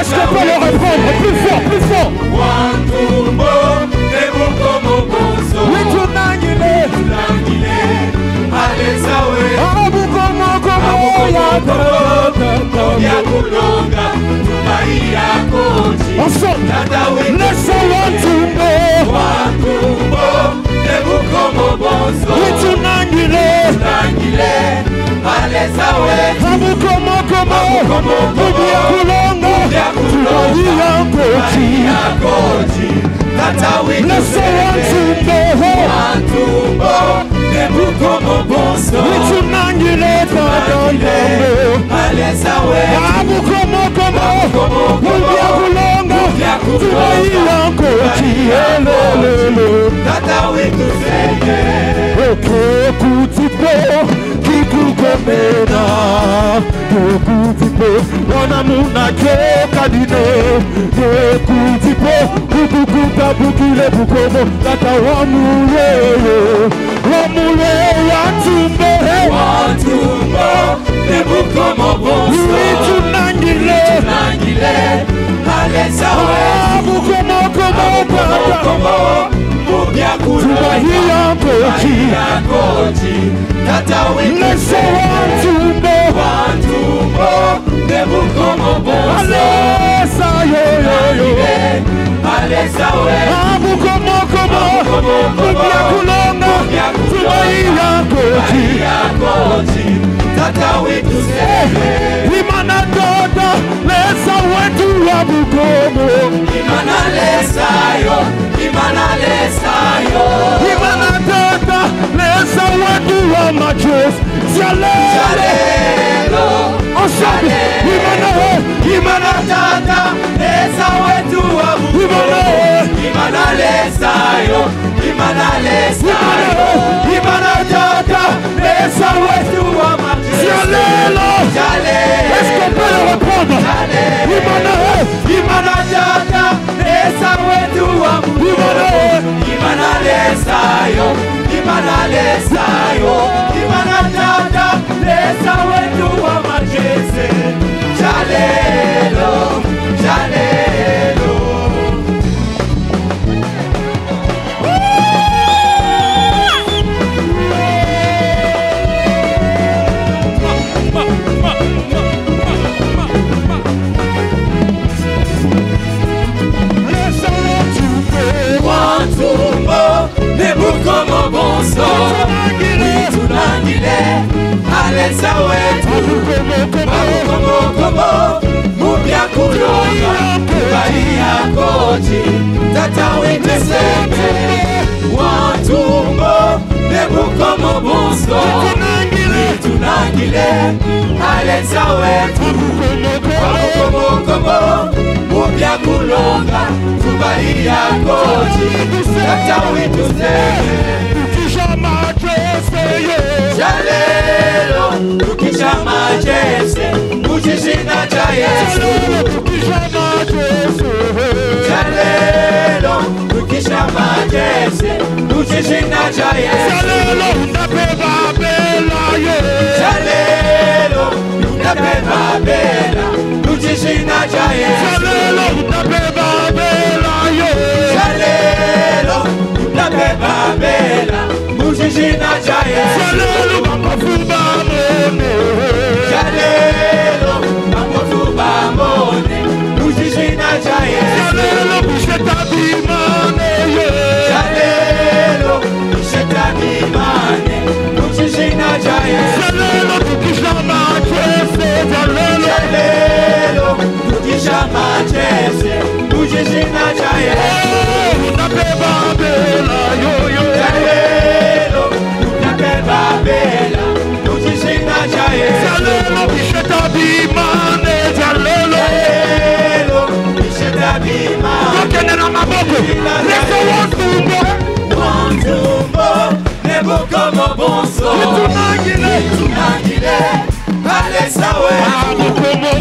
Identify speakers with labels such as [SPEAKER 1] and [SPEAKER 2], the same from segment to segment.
[SPEAKER 1] Est-ce qu'on peut le reprendre plus fort, plus fort? Oui, tu n'angile. Ensemble, laissons Wantumbo. Oui, tu n'angile. Wanamuna kekadine Kutipo Kukukuta bukile bukomo Kata wamule Wamule Wantumbo Wantumbo Nebukomo bonso Tunangile Alesawe Bukomo komo Tubahiya kochi Tata wikuse Wantumbo Nebukomo bonso Alesa yo Alesa we Abukomo Mubia kulonga Tubahiya kochi Tata wikuse Imana doda Lesa wetu Abukomo Imana lesa yo Imana doda Lesa wetu Amachos Jalelo Ensemble Imana tata Lesa wetu Abukomo Imana lesa yo Imana tata Lesa wetu Amachos Jalelo Est-ce qu'on peut le reprendre? Imana tata Lesa wetu Abukomo Imana lesa yo Imana tata Lesa wetu Amachos Jalelo Wantumbo Nebukomo bonso Tunangile Alesa wetu Abukomo Mubia kulonga Kubahiya kochi Tata wikeseme Wantumbo Nebukomo bonso Tunangile Alesa wetu Abukomo Mubia kulonga Kubahiya kochi Tata wikeseme Jalelo, tukisha majese, mujishina cha Yesu. Jalelo, tukisha majese, mujishina cha Yesu. Jalelo, unabeba bela ye. Jalelo, unabeba bela, mujishina cha Yesu. Jalelo, unabeba bela ye. Jalelo, unabeba bela. Mujishina cha Yesu. Jalelo makofuba mone. Jalelo makofuba mone. Mujishina cha Yesu. Jalelo bisheta bimane ye. Jalelo bisheta bimane. Mujishina cha Yesu. Jalelo tukisha machese. Jalelo tukisha machese. Mujishina cha Yesu. Unabeba bela yo. Jalelo unabeba bela. Mujishina cha Yesu. Jalelo bisheta bimane. Jalelo bisheta bimane. Tokene na maboko. Lesa Wantumbo. Wantumbo Nebukomo bonso. Tunangile Alesa we Abukomo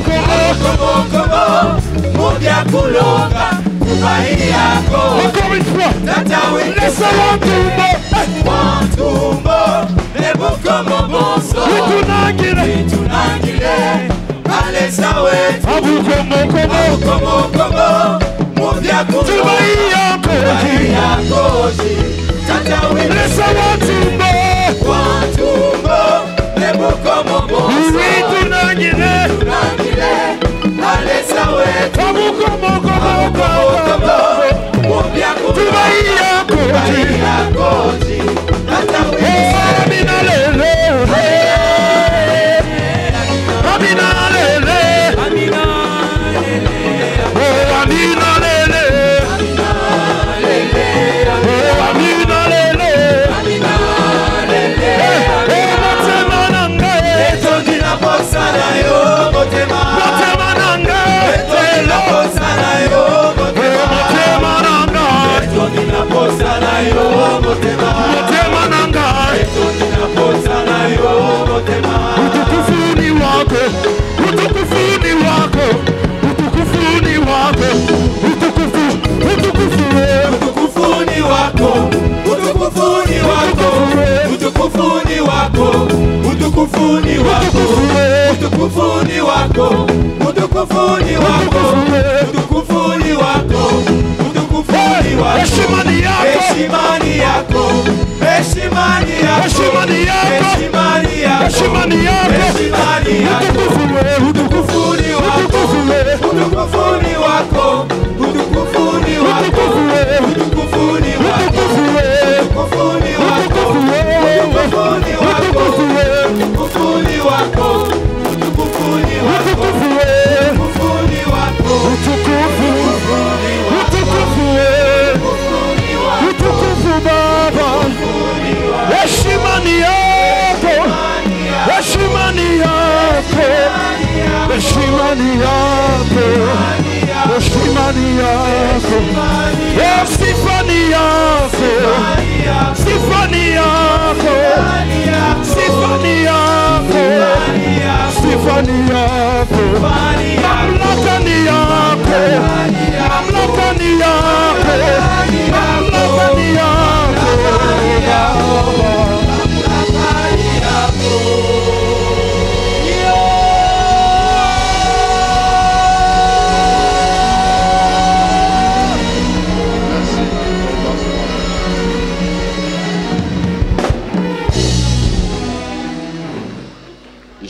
[SPEAKER 1] Mubia kulonga Kubahiya kochi Tata wikese Wantumbo Nebukomo bonso Tunangile Alesa we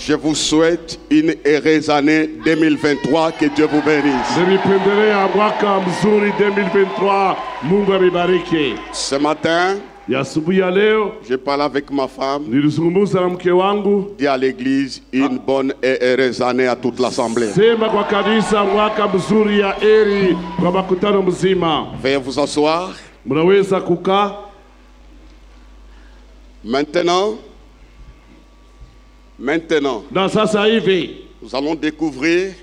[SPEAKER 2] Je vous souhaite une heureuse année 2023. Que Dieu vous bénisse. Ce matin, je parle avec ma femme. Dis à l'église une bonne et heureuse année à toute l'assemblée. Veuillez vous asseoir. Maintenant, nous allons découvrir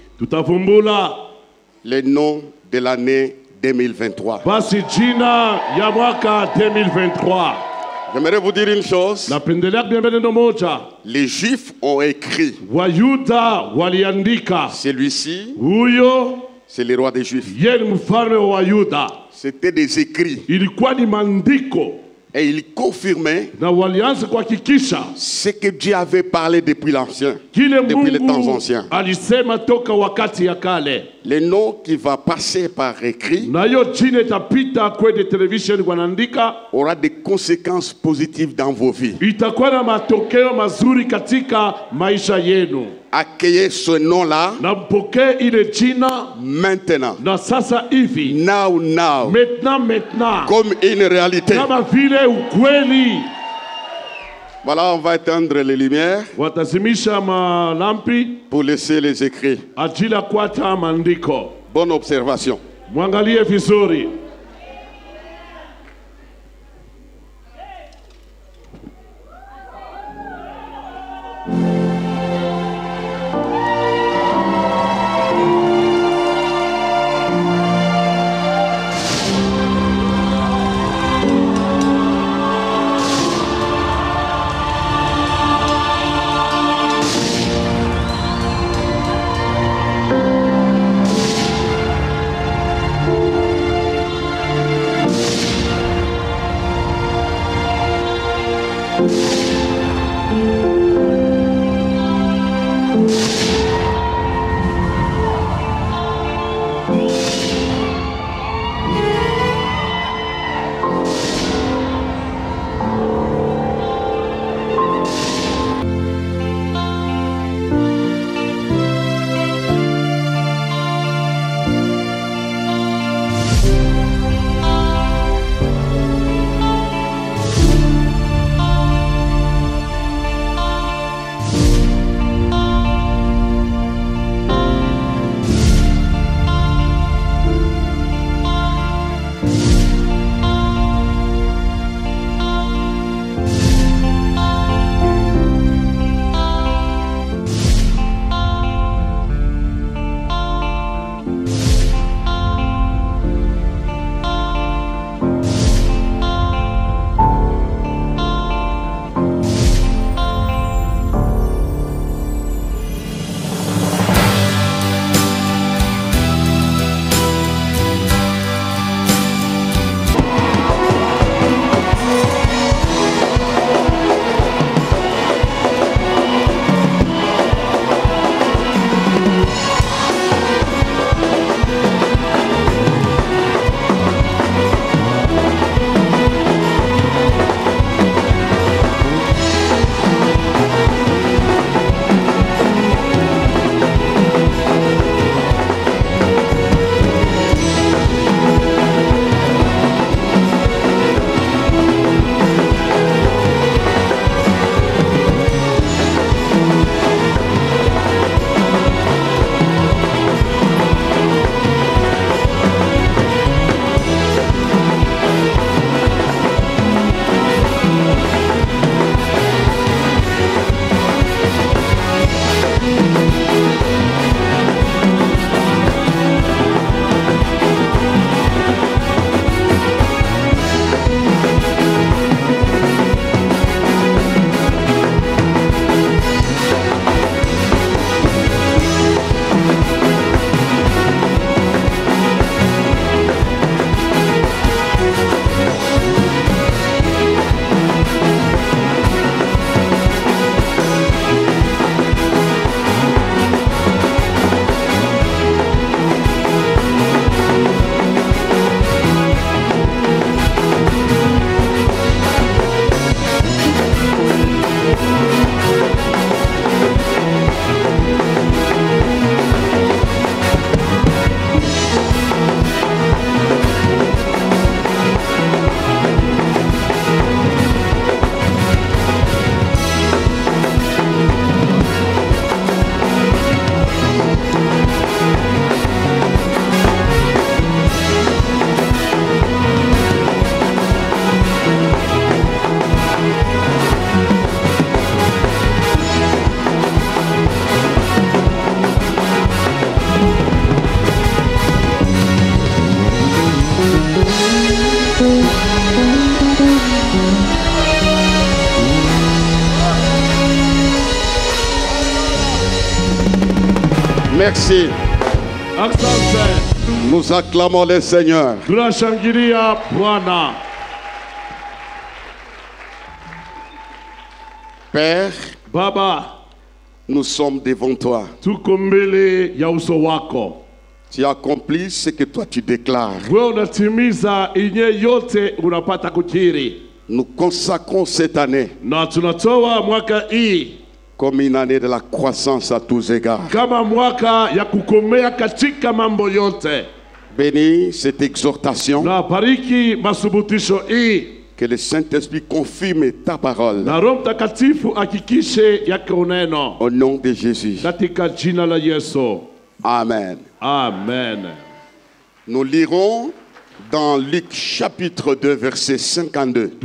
[SPEAKER 2] les noms de l'année 2023. J'aimerais vous dire une chose. Les Juifs ont écrit. Celui-ci, c'est le roi des Juifs. C'était des écrits. Et il confirmait ce que Dieu avait parlé depuis l'ancien, depuis les temps anciens. Le nom qui va passer par écrit aura des conséquences positives dans vos vies. Accueillez ce nom-là maintenant. Now. Comme une réalité. Voilà, on va éteindre les lumières pour laisser les écrits. Bonne observation. Merci. Nous acclamons le Seigneur. Père, Baba, nous sommes devant toi. Tu accomplis ce que toi tu déclares. Nous consacrons cette année comme une année de la croissance à tous égards. Bénis cette exhortation. Que le Saint-Esprit confirme ta parole. Au nom de Jésus. Amen.
[SPEAKER 1] Amen.
[SPEAKER 2] Nous lirons dans Luc chapitre 2 verset 52.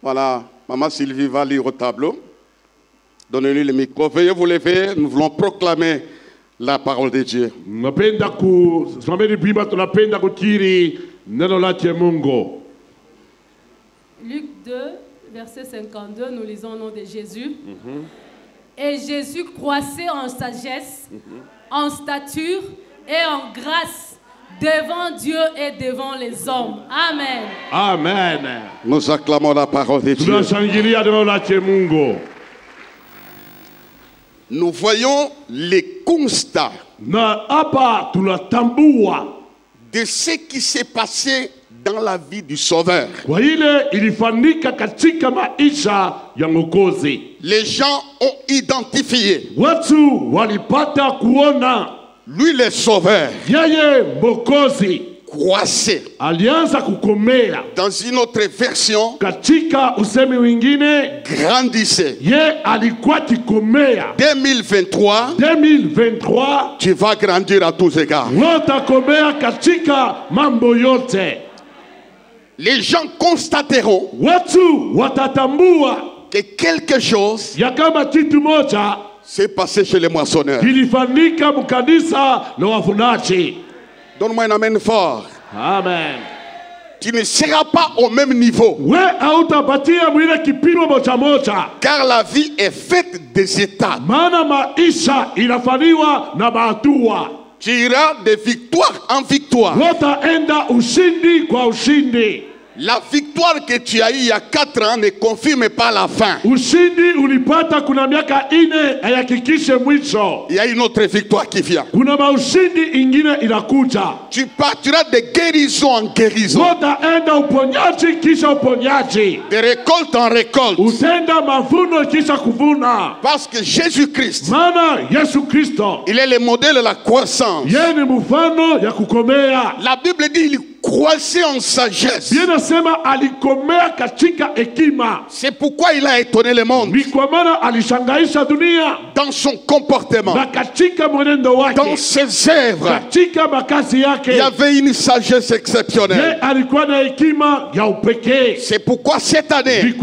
[SPEAKER 2] Voilà, Maman Sylvie va lire au tableau. Donnez-lui le micro. Veuillez vous lever, nous voulons proclamer la parole de Dieu.
[SPEAKER 3] Luc 2, verset 52, nous lisons au nom de Jésus. Et Jésus croissait en sagesse, en stature et en grâce devant Dieu et devant les hommes. Amen.
[SPEAKER 1] Amen.
[SPEAKER 2] Nous acclamons la parole de Dieu. Nous voyons les constats de ce qui s'est passé dans la vie du Sauveur. Les gens ont identifié lui le Sauveur croissait. Dans une autre version, grandissait. 2023, tu vas grandir à tous égards. Les gens constateront que quelque chose s'est passé chez les moissonneurs. Donne-moi un amen fort.
[SPEAKER 1] Amen.
[SPEAKER 2] Tu ne seras pas au même niveau. Car la vie est faite des étapes. Tu iras de victoire en victoire. La victoire que tu as eue il y a 4 ans ne confirme pas la fin. Il y a une autre victoire qui vient. Tu partiras de guérison en guérison. De récolte en récolte. Parce que Jésus-Christ, il est le modèle de la croissance. La Bible dit il croissait en sagesse. C'est pourquoi il a étonné le monde. Dans son comportement, dans ses œuvres, il y avait une sagesse exceptionnelle. C'est pourquoi cette année,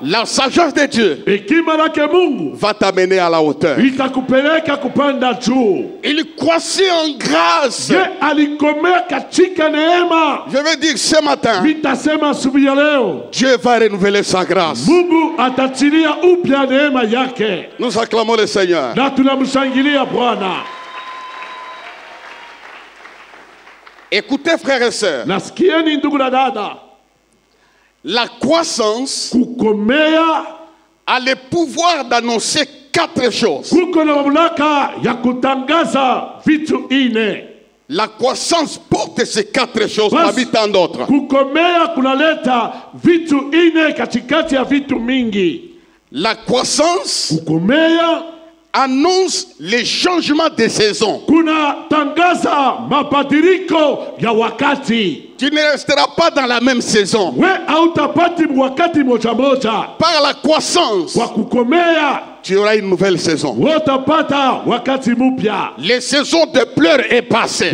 [SPEAKER 2] la sagesse de Dieu va t'amener à la hauteur. Il croissait en grâce. Je veux dire ce matin, Dieu va renouveler sa grâce. Nous acclamons le Seigneur. Écoutez frères et sœurs, la croissance a le pouvoir d'annoncer 4 choses. La croissance porte ces 4 choses parmi tant d'autres. La croissance annonce les changements de saison. Tu ne resteras pas dans la même saison. Par la croissance, tu auras une nouvelle saison. Les saisons de pleurs est passée.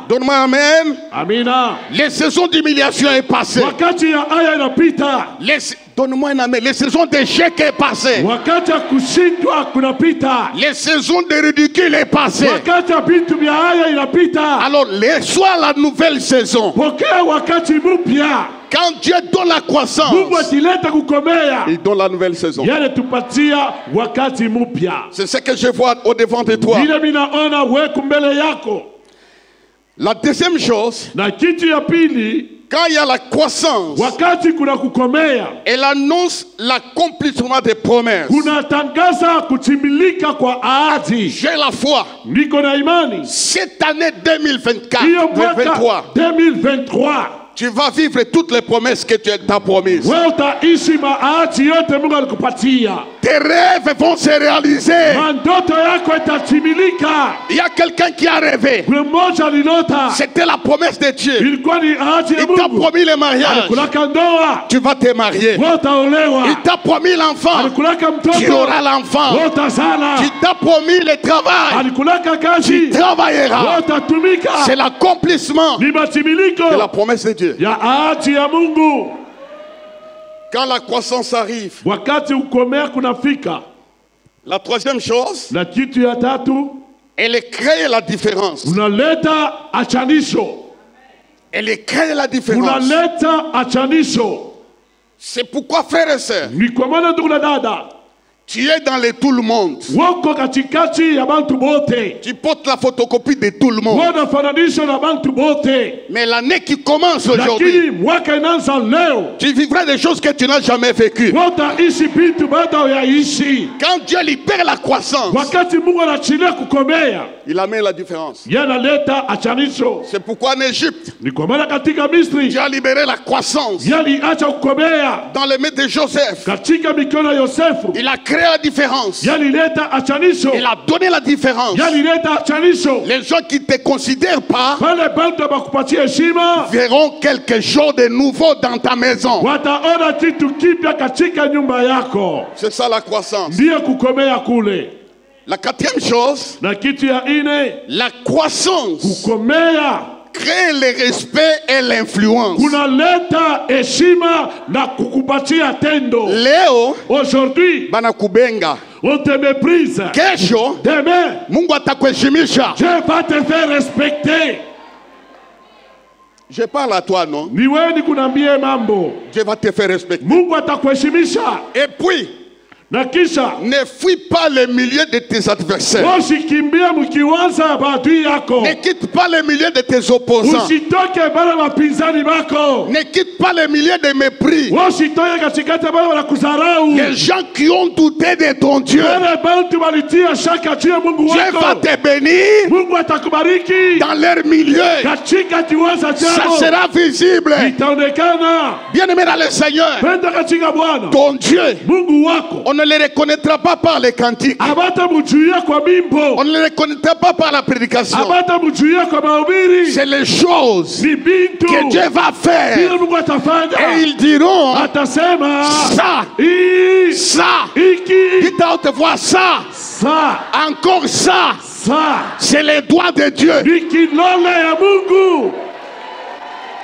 [SPEAKER 2] Donne-moi amen. Les saisons d'humiliation est passée. Donne-moi un amen. Les saisons d'échec est passée. Les saisons de ridicule est passée. Alors, sois la nouvelle saison. Quand Dieu donne la croissance, il donne la nouvelle saison. C'est ce que je vois au devant de toi. La deuxième chose, quand il y a la croissance, elle annonce l'accomplissement des promesses. J'ai la foi. Cette année 2023, tu vas vivre toutes les promesses que tu t'as promises. Tes rêves vont se réaliser. Il y a quelqu'un qui a rêvé. C'était la promesse de Dieu. Il t'a promis le mariage. Tu vas te marier. Il t'a promis l'enfant. Tu auras l'enfant. Il t'a promis le travail. Tu travailleras. C'est l'accomplissement de la promesse de Dieu. Quand la croissance arrive, la troisième chose, elle crée la différence. Elle crée la différence. C'est pourquoi, frères et sœurs, tu es dans le tout le monde. Tu portes la photocopie de tout le monde. Mais l'année qui commence aujourd'hui, tu vivras des choses que tu n'as jamais vécues. Quand Dieu libère la croissance, il amène la différence. C'est pourquoi en Égypte, Dieu a libéré la croissance dans les mains de Joseph. Il a créé la différence. Il a donné la différence. Les gens qui ne te considèrent pas verront quelque chose de nouveau dans ta maison. C'est ça la croissance. La quatrième chose, la croissance crée le respect et l'influence. Léo, aujourd'hui, banakubenga. On te méprise. Kesho, demain, Mungu atakuheshimisha. Dieu va te faire respecter. Je parle à toi, non? Dieu va te faire respecter. Et puis, ne fuis pas le milieu de tes adversaires. Ne quitte pas le milieu de tes opposants. Ne quitte pas le milieu de mépris. Les gens qui ont douté de ton Dieu, Dieu va te bénir dans leur milieu. Ça sera visible. Bien-aimé dans le Seigneur, ton Dieu, on ne les reconnaîtra pas par les cantiques. On ne les reconnaîtra pas par la prédication. C'est les choses que Dieu va faire. Et ils diront ça, ça. Dites à haute voix ça, encore ça. C'est les doigts de Dieu.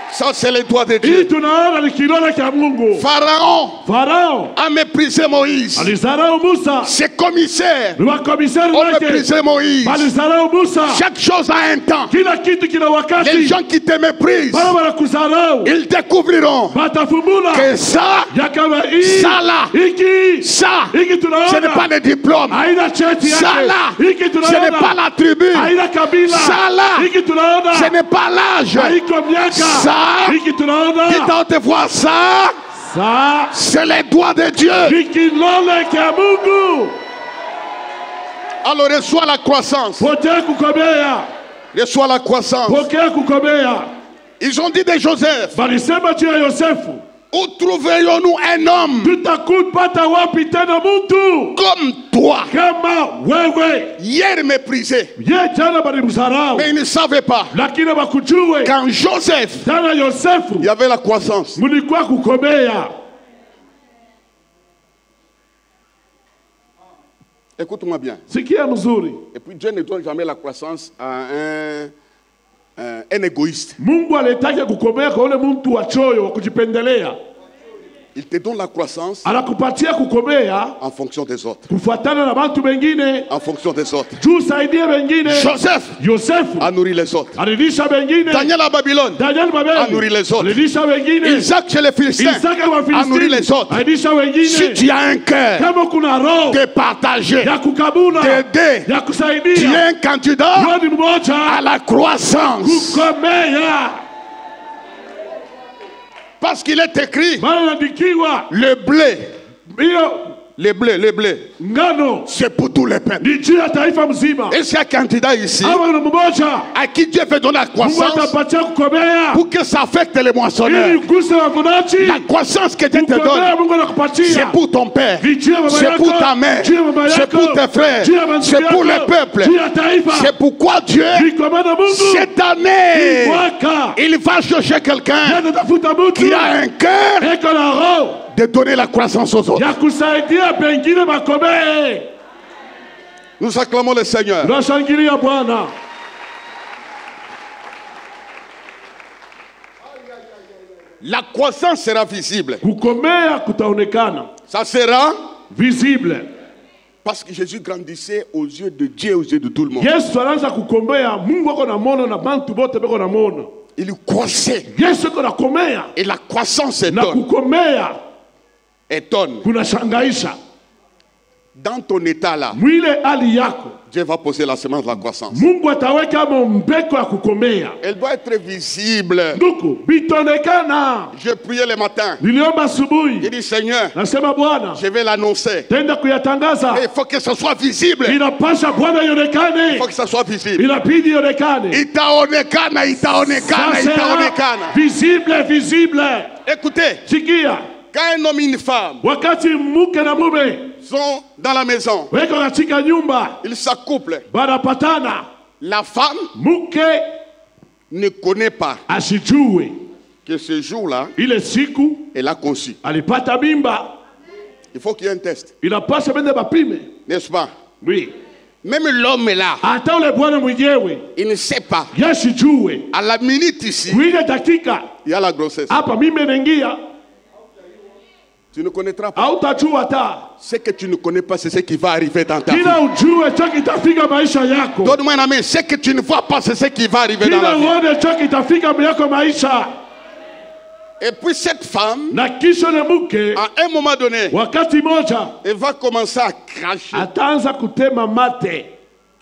[SPEAKER 2] Ça, c'est les doigts de Dieu. Pharaon a méprisé Moïse. Ses commissaires ont méprisé Moïse. Chaque chose a un temps. Les gens qui te méprisent, ils découvriront que ça là, ça, ce n'est pas le diplôme. Ça là, ce n'est pas la tribu. Ça là, ce n'est pas l'âge. Ça, dites à haute voix ça, c'est les doigts de Dieu. Alors reçois la croissance. Reçois la croissance. Ils ont dit de Joseph, où trouverions-nous un homme comme toi, hier méprisé, mais ils ne savaient pas qu'en Joseph il y avait la croissance. Écoute-moi bien. Et puis Dieu ne donne jamais la croissance à un égoïste. Il te donne la croissance
[SPEAKER 1] anakupatia kukomea
[SPEAKER 2] en fonction des autres.
[SPEAKER 1] kufuatana na watu wengine,
[SPEAKER 2] En fonction des autres.
[SPEAKER 1] juu saidie wengine. Yosefu
[SPEAKER 2] A nourri les autres.
[SPEAKER 1] alilisha wengine.
[SPEAKER 2] Daniel à Babylone
[SPEAKER 1] Daniel Babeli
[SPEAKER 2] a nourri les autres.
[SPEAKER 1] alilisha wengine.
[SPEAKER 2] Isaac chez les Philistins a nourri les autres.
[SPEAKER 1] alilisha wengine.
[SPEAKER 2] Si tu as un cœur
[SPEAKER 1] Kama kuna roho
[SPEAKER 2] de partager,
[SPEAKER 1] ya kukabula,
[SPEAKER 2] d'aider,
[SPEAKER 1] ya
[SPEAKER 2] tu
[SPEAKER 1] kusaidia,
[SPEAKER 2] es un candidat
[SPEAKER 1] wewe ni mmoja
[SPEAKER 2] à la croissance.
[SPEAKER 1] kukomea.
[SPEAKER 2] Parce qu'il est écrit,
[SPEAKER 1] Maana inaandikiwa
[SPEAKER 2] le blé,
[SPEAKER 1] hiyo
[SPEAKER 2] le blé,
[SPEAKER 1] ngano
[SPEAKER 2] c'est pour tous les peuples.
[SPEAKER 1] ni juu ya taifa mzima.
[SPEAKER 2] Et c'est un candidat ici
[SPEAKER 1] Ama kuna mmoja
[SPEAKER 2] à qui Dieu veut donner la
[SPEAKER 1] Mungu
[SPEAKER 2] croissance
[SPEAKER 1] atapatia kukomea
[SPEAKER 2] pour que ça affecte les moissonneurs.
[SPEAKER 1] ili guse wavunaji.
[SPEAKER 2] La croissance que Dieu te
[SPEAKER 1] Kukomea
[SPEAKER 2] donne,
[SPEAKER 1] Mungu anakupatia.
[SPEAKER 2] c'est pour ton père,
[SPEAKER 1] Ni juu ya baba
[SPEAKER 2] c'est
[SPEAKER 1] yako,
[SPEAKER 2] pour ta mère,
[SPEAKER 1] juu ya baba
[SPEAKER 2] c'est
[SPEAKER 1] yako,
[SPEAKER 2] pour tes frères,
[SPEAKER 1] juu ya mandugu
[SPEAKER 2] c'est pour
[SPEAKER 1] yako,
[SPEAKER 2] le peuple.
[SPEAKER 1] juu ya taifa.
[SPEAKER 2] C'est pourquoi Dieu,
[SPEAKER 1] Ni kwa maana Mungu
[SPEAKER 2] cette année,
[SPEAKER 1] hii mwaka
[SPEAKER 2] il va chercher quelqu'un
[SPEAKER 1] anatafuta mtu
[SPEAKER 2] qui a un cœur
[SPEAKER 1] eko na roho
[SPEAKER 2] de donner la croissance aux autres.
[SPEAKER 1] ya kusaidia pengine makomee.
[SPEAKER 2] Nous acclamons le Seigneur.
[SPEAKER 1] Tunashangilia Bwana.
[SPEAKER 2] La croissance sera visible.
[SPEAKER 1] Kukomea kutaonekana
[SPEAKER 2] Ça sera
[SPEAKER 1] visible.
[SPEAKER 2] parce que Jésus grandissait aux yeux de Dieu et aux yeux de tout le monde.
[SPEAKER 1] Yesu anaanza kukomea, Mungu ako namona na bantu bote beko namona.
[SPEAKER 2] Il croissait.
[SPEAKER 1] Yesu ako nakomea
[SPEAKER 2] Et la croissance
[SPEAKER 1] na
[SPEAKER 2] étonne.
[SPEAKER 1] kukomea
[SPEAKER 2] Étonne.
[SPEAKER 1] kunashangaisha.
[SPEAKER 2] Dans ton état là,
[SPEAKER 1] Mwile hali yako
[SPEAKER 2] Dieu va poser la semence de la croissance.
[SPEAKER 1] Mungu ataweka mbeko ya kukomea.
[SPEAKER 2] Elle doit être visible.
[SPEAKER 1] Nduku bitonekana.
[SPEAKER 2] Je priais le matin.
[SPEAKER 1] Niliomba asubuhi.
[SPEAKER 2] J'ai dit Seigneur,
[SPEAKER 1] Nasema Bwana,
[SPEAKER 2] je vais l'annoncer.
[SPEAKER 1] tenda kuyatangaza.
[SPEAKER 2] Mais il faut que ce soit visible.
[SPEAKER 1] Inapasha Bwana
[SPEAKER 2] Il
[SPEAKER 1] ionekane.
[SPEAKER 2] faut que ça soit visible.
[SPEAKER 1] Inabidi ionekane.
[SPEAKER 2] Itaonekana, itaonekana,
[SPEAKER 1] Ça sera
[SPEAKER 2] itaonekana.
[SPEAKER 1] visible, visible.
[SPEAKER 2] Écoutez,
[SPEAKER 1] Sikia,
[SPEAKER 2] quand un homme et une femme
[SPEAKER 1] wakati mke na mume
[SPEAKER 2] sont dans la maison,
[SPEAKER 1] weko katika nyumba
[SPEAKER 2] ils s'accouplent.
[SPEAKER 1] banapatana,
[SPEAKER 2] La femme
[SPEAKER 1] mke
[SPEAKER 2] ne connaît pas
[SPEAKER 1] asijue
[SPEAKER 2] que ce jour-là,
[SPEAKER 1] ile siku
[SPEAKER 2] elle a conçu.
[SPEAKER 1] alipata mimba.
[SPEAKER 2] Il faut qu'il y ait un test,
[SPEAKER 1] Inapasha bende bapime.
[SPEAKER 2] n'est-ce pas?
[SPEAKER 1] Oui.
[SPEAKER 2] Même l'homme est là,
[SPEAKER 1] Hata ule bwana mwenyewe
[SPEAKER 2] il ne sait pas.
[SPEAKER 1] yasijue
[SPEAKER 2] À la minute ici,
[SPEAKER 1] kuile dakika
[SPEAKER 2] il y a la grossesse.
[SPEAKER 1] hapa mimba inaingia,
[SPEAKER 2] Tu ne connaîtras pas.
[SPEAKER 1] hautajua hata
[SPEAKER 2] Ce que tu ne connais pas, c'est ce qui va arriver dans ta vie.
[SPEAKER 1] kila ujue cho kitafika maisha yako,
[SPEAKER 2] Donne-moi un amen. Ce que tu ne vois pas, c'est ce qui va arriver dans
[SPEAKER 1] kila
[SPEAKER 2] la vie.
[SPEAKER 1] uone cho kitafika yako maisha.
[SPEAKER 2] Et puis cette femme,
[SPEAKER 1] Na kisha le mke
[SPEAKER 2] à un moment donné,
[SPEAKER 1] wakati moja
[SPEAKER 2] elle va commencer à cracher.
[SPEAKER 1] ataanza kutema mate.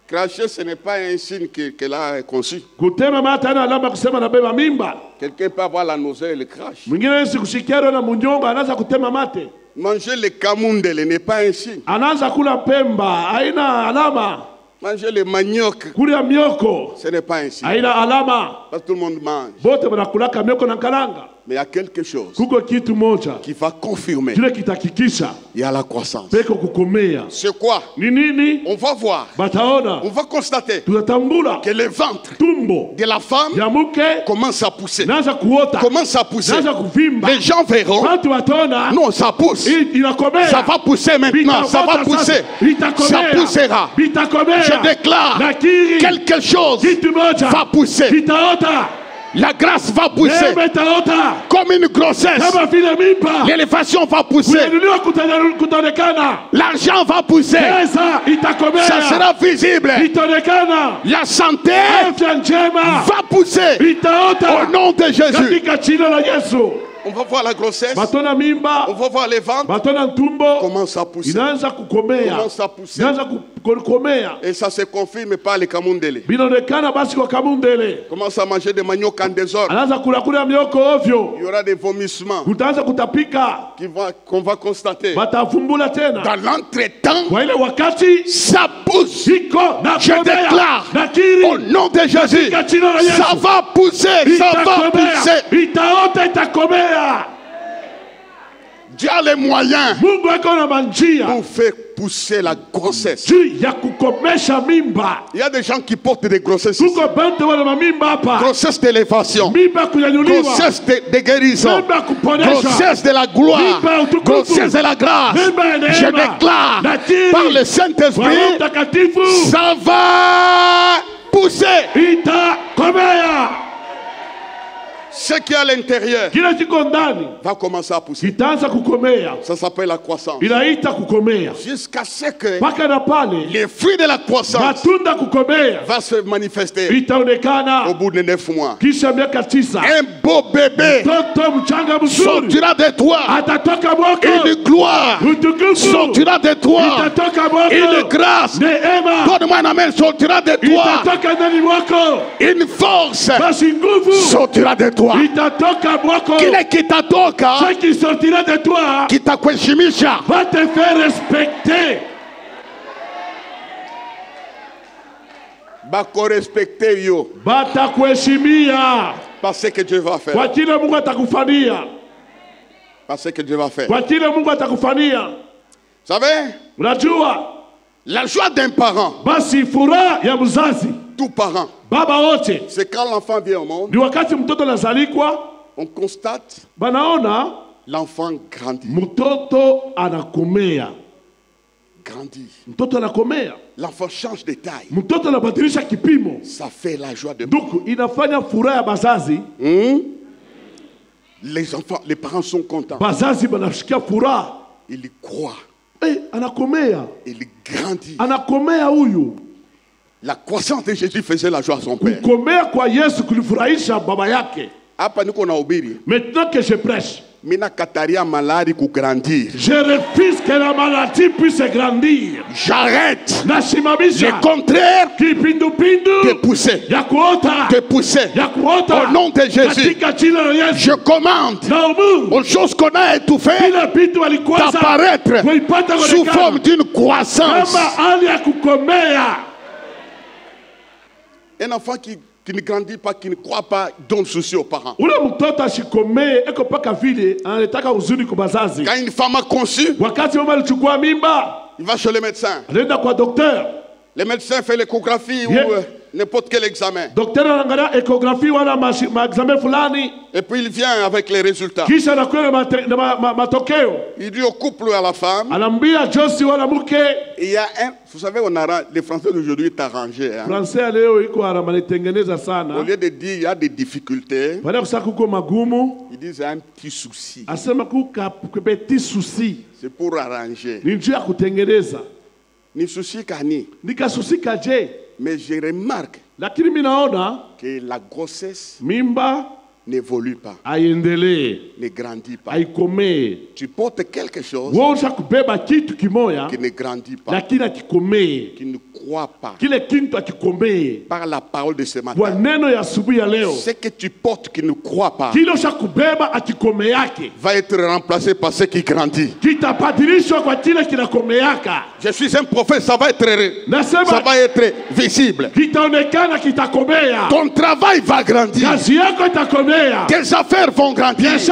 [SPEAKER 2] Cracher, ce n'est pas un signe qu'elle a conçu.
[SPEAKER 1] Kutema mate ana alama kusema nabeba mimba.
[SPEAKER 2] Quelqu'un peut avoir la nausée et le crash.
[SPEAKER 1] Mwingine sikushikia roho na munyongo anaanza kutema mate.
[SPEAKER 2] Manger le camundele n'est pas un signe.
[SPEAKER 1] Anaanza kula pemba, haina alama.
[SPEAKER 2] Manger le manioc,
[SPEAKER 1] Kula mioko,
[SPEAKER 2] ce n'est pas un signe.
[SPEAKER 1] haina alama.
[SPEAKER 2] Parce que tout le monde mange.
[SPEAKER 1] Bote wanakulaka mioko na kalanga.
[SPEAKER 2] Mais il y a quelque chose
[SPEAKER 1] Kuko kitu moja
[SPEAKER 2] qui va confirmer.
[SPEAKER 1] kile kitakikisha
[SPEAKER 2] Il y a la croissance.
[SPEAKER 1] peko kukomea.
[SPEAKER 2] C'est quoi?
[SPEAKER 1] Ni nini?
[SPEAKER 2] On va voir.
[SPEAKER 1] Bataona,
[SPEAKER 2] On va constater
[SPEAKER 1] tutatambula
[SPEAKER 2] que le ventre
[SPEAKER 1] tumbo
[SPEAKER 2] de la femme
[SPEAKER 1] ya mke
[SPEAKER 2] commence à pousser.
[SPEAKER 1] naanza kuota,
[SPEAKER 2] Commence à pousser.
[SPEAKER 1] naanza kuvimba.
[SPEAKER 2] Les gens verront.
[SPEAKER 1] Watu wataona
[SPEAKER 2] Non, ça pousse.
[SPEAKER 1] inakomea.
[SPEAKER 2] Ça va pousser maintenant. Ça va pousser. Ça poussera.
[SPEAKER 1] Bitakomea.
[SPEAKER 2] Je déclare,
[SPEAKER 1] Nakiri.
[SPEAKER 2] quelque chose
[SPEAKER 1] Kitu moja
[SPEAKER 2] va pousser.
[SPEAKER 1] kitaota.
[SPEAKER 2] La grâce va pousser.
[SPEAKER 1] Neema itaota.
[SPEAKER 2] Comme une grossesse.
[SPEAKER 1] Kama vile mimba.
[SPEAKER 2] L'élévation va pousser.
[SPEAKER 1] Kuinuliwa kutaonekana.
[SPEAKER 2] L'argent va pousser.
[SPEAKER 1] Pesa itakomea.
[SPEAKER 2] Ça sera visible.
[SPEAKER 1] Itaonekana.
[SPEAKER 2] La santé
[SPEAKER 1] Afya njema
[SPEAKER 2] va pousser.
[SPEAKER 1] itaota.
[SPEAKER 2] Au nom de Jésus.
[SPEAKER 1] Katika jina la Yesu.
[SPEAKER 2] On va voir la grossesse.
[SPEAKER 1] Batona mimba.
[SPEAKER 2] On va voir les ventres.
[SPEAKER 1] Batona ntumbo.
[SPEAKER 2] Commence à pousser.
[SPEAKER 1] Inaanza kukomea.
[SPEAKER 2] Commence à pousser.
[SPEAKER 1] Inaanza kukomea.
[SPEAKER 2] Et ça se confirme par les camundele.
[SPEAKER 1] Binaonekana basi kwa kamundele.
[SPEAKER 2] Commence à manger des manioc en désordre.
[SPEAKER 1] Anaanza kula mioko ovyo.
[SPEAKER 2] Il y aura des vomissements
[SPEAKER 1] Kutaanza kutapika.
[SPEAKER 2] qu'on va constater.
[SPEAKER 1] Batafumbula tena.
[SPEAKER 2] Dans l'entretemps,
[SPEAKER 1] Kwa ile wakati
[SPEAKER 2] ça pousse.
[SPEAKER 1] iko na
[SPEAKER 2] Je déclare
[SPEAKER 1] nakiri
[SPEAKER 2] au nom de Jésus,
[SPEAKER 1] katika jina la Yesu.
[SPEAKER 2] ça va pousser, ça va pousser.
[SPEAKER 1] Itaota itakomea.
[SPEAKER 2] Dieu a les moyens
[SPEAKER 1] Mungu ako na manjia
[SPEAKER 2] pour faire pousser la grossesse.
[SPEAKER 1] juu ya kukomesha mimba.
[SPEAKER 2] Il y a des gens qui portent des grossesses ici.
[SPEAKER 1] Kuko bante wana mamimba hapa.
[SPEAKER 2] Grossesse d'élévation,
[SPEAKER 1] Mimba kunyanyuliwa.
[SPEAKER 2] grossesse de guérison,
[SPEAKER 1] Mimba kuponesha.
[SPEAKER 2] grossesse de la gloire,
[SPEAKER 1] Mimba utukufu.
[SPEAKER 2] grossesse de la grâce.
[SPEAKER 1] Mimba ya neema.
[SPEAKER 2] Je déclare
[SPEAKER 1] Nakiri.
[SPEAKER 2] par le Saint-Esprit,
[SPEAKER 1] Roho Mtakatifu.
[SPEAKER 2] ça va pousser.
[SPEAKER 1] Itakomea.
[SPEAKER 2] Ce qui est à l'intérieur va commencer à pousser. Ça s'appelle la croissance. Jusqu'à ce que les fruits de la croissance va se manifester au bout de 9 mois. Un beau bébé sortira de toi. Une gloire sortira de toi. Une grâce, donne-moi un amen, sortira de toi. Une force sortira de toi. Kile kitatoka kitakuheshimisha,
[SPEAKER 1] va te faire respecter.
[SPEAKER 2] Bakorespecter yo,
[SPEAKER 1] batakuheshimia,
[SPEAKER 2] parce que Dieu va faire.
[SPEAKER 1] Kwa kile Mungu atakufanyia.
[SPEAKER 2] Parce que Dieu va faire.
[SPEAKER 1] Kwa kile Mungu atakufanyia.
[SPEAKER 2] Vous savez?
[SPEAKER 1] Unajua?
[SPEAKER 2] La joie d'un parent.
[SPEAKER 1] Basi furaha ya mzazi.
[SPEAKER 2] Tout parent.
[SPEAKER 1] Baba wote.
[SPEAKER 2] C'est quand l'enfant vient au monde.
[SPEAKER 1] Ni wakati mtoto anazalikwa.
[SPEAKER 2] On constate.
[SPEAKER 1] Banaona.
[SPEAKER 2] L'enfant grandit.
[SPEAKER 1] Mtoto anakomea.
[SPEAKER 2] Grandit.
[SPEAKER 1] Mtoto anakomea.
[SPEAKER 2] L'enfant change de taille.
[SPEAKER 1] Mtoto anabadilisha kipimo.
[SPEAKER 2] Ça fait la joie de.
[SPEAKER 1] Donc inafanya furaha ya bazazi.
[SPEAKER 2] Les enfants, les parents sont contents.
[SPEAKER 1] Bazazi banashikia furaha.
[SPEAKER 2] Il y croit.
[SPEAKER 1] Anakomea.
[SPEAKER 2] Il grandit.
[SPEAKER 1] Anakomea huyu.
[SPEAKER 2] La croissance de Jésus faisait la joie à son père.
[SPEAKER 1] Kukomea kwa Yesu kulifurahisha baba yake.
[SPEAKER 2] Hapa niko nahubiri.
[SPEAKER 1] Maintenant que je prêche.
[SPEAKER 2] Mina kataria maladie ku grandir.
[SPEAKER 1] Je refuse que la maladie puisse grandir.
[SPEAKER 2] J'arrête.
[SPEAKER 1] Nasimamisha.
[SPEAKER 2] Le contraire.
[SPEAKER 1] Kipindupindu.
[SPEAKER 2] De pousser.
[SPEAKER 1] Ya kuota.
[SPEAKER 2] De pousser.
[SPEAKER 1] Ya kuota.
[SPEAKER 2] Au nom de Jésus. Je commande aux choses qu'on a étouffées d'apparaître sous forme d'une croissance. Un enfant qui ne grandit pas, qui ne croit pas, donne souci aux parents. Quand une femme a conçu, il va chez le médecin. Le médecin fait l'échographie ou n'importe quel examen. Et puis il vient avec les résultats. Il dit au couple, à la femme. Il y a un, vous savez, les Français d'aujourd'hui sont arrangés. Hein? Au lieu de dire il y a des difficultés, ils disent un petit souci. C'est pour arranger. Ni souci kani. Mais je remarque que la grossesse n'évolue pas, ne grandit pas. Tu portes quelque chose qui ne grandit pas, qui ne croit pas. Par la parole de ce matin, ce que tu portes qui ne croit pas va être remplacé par ce qui grandit. Je suis un prophète, ça va être visible. Ton travail va grandir. Tes affaires vont grandir. Tes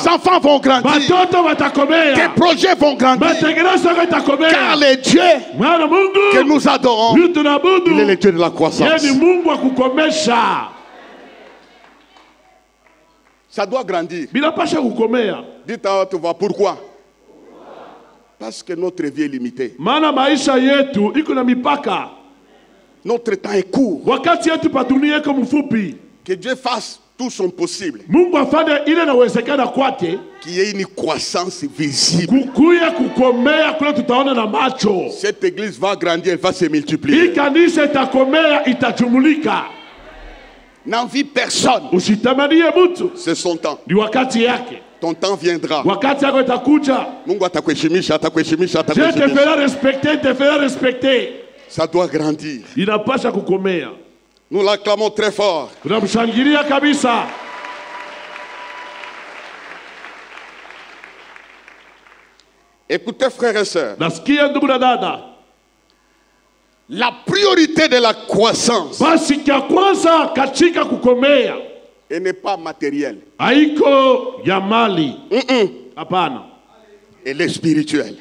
[SPEAKER 2] enfants vont grandir. Tes projets vont grandir. Car le Dieu que nous adorons, il est le Dieu de la croissance. Ça doit grandir. Dites à haute voix, pourquoi? Parce que notre vie est limitée. Notre temps est court. Que Dieu fasse tout son possible. Qu'il y ait une croissance visible. Cette église va grandir, elle va se multiplier. N'envie personne. C'est son temps. Ton temps viendra. Je te ferai respecter, Ça doit grandir. Nous l'acclamons très fort. Écoutez, frères et sœurs. La priorité de la croissance, elle n'est pas matérielle. Elle est spirituelle.